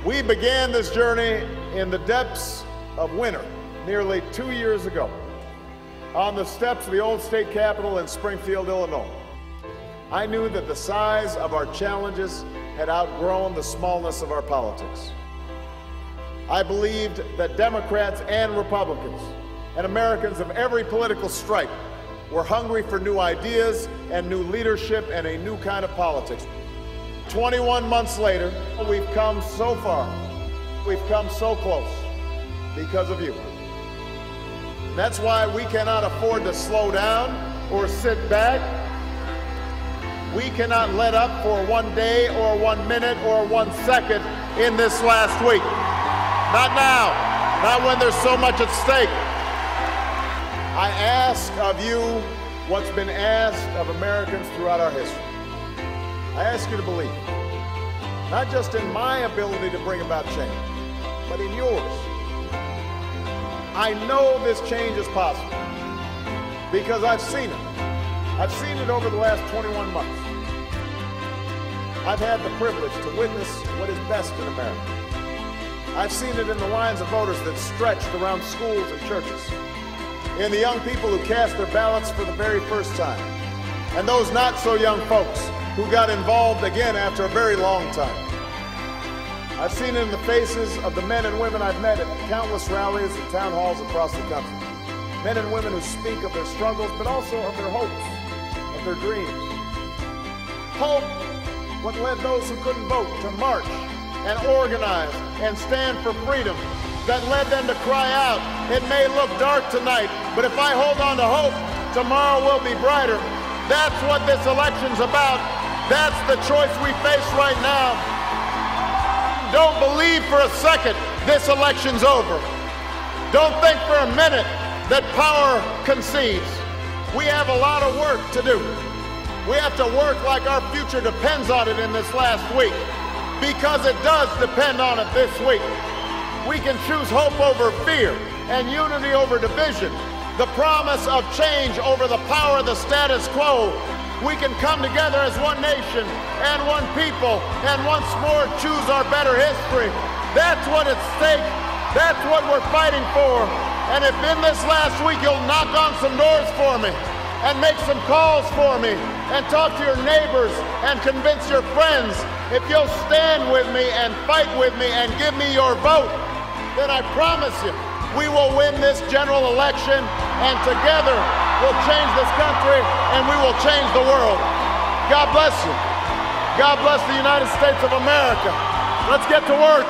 We began this journey in the depths of winter nearly 2 years ago on the steps of the old state capitol in Springfield, Illinois. I knew that the size of our challenges had outgrown the smallness of our politics. I believed that Democrats and Republicans and Americans of every political stripe were hungry for new ideas and new leadership and a new kind of politics. 21 months later, we've come so far. We've come so close because of you. And that's why we cannot afford to slow down or sit back. We cannot let up for 1 day or 1 minute or 1 second in this last week. Not now, not when there's so much at stake. I ask of you what's been asked of Americans throughout our history. I ask you to believe, not just in my ability to bring about change, but in yours. I know this change is possible because I've seen it. I've seen it over the last 21 months. I've had the privilege to witness what is best in America. I've seen it in the lines of voters that stretched around schools and churches, in the young people who cast their ballots for the very first time, and those not so young folks who got involved again after a very long time. I've seen it in the faces of the men and women I've met at countless rallies and town halls across the country. Men and women who speak of their struggles, but also of their hopes, of their dreams. Hope, what led those who couldn't vote to march and organize and stand for freedom, that led them to cry out, "It may look dark tonight, but if I hold on to hope, tomorrow will be brighter." That's what this election's about. That's the choice we face right now. Don't believe for a second this election's over. Don't think for a minute that power concedes. We have a lot of work to do. We have to work like our future depends on it in this last week, because it does depend on it this week. We can choose hope over fear and unity over division, the promise of change over the power of the status quo. We can come together as one nation and one people and once more choose our better history. That's what at stake. That's what we're fighting for. And if in this last week you'll knock on some doors for me and make some calls for me and talk to your neighbors and convince your friends, if you'll stand with me and fight with me and give me your vote, then I promise you, we will win this general election, and together we'll change this country and we will change the world. God bless you. God bless the United States of America. Let's get to work.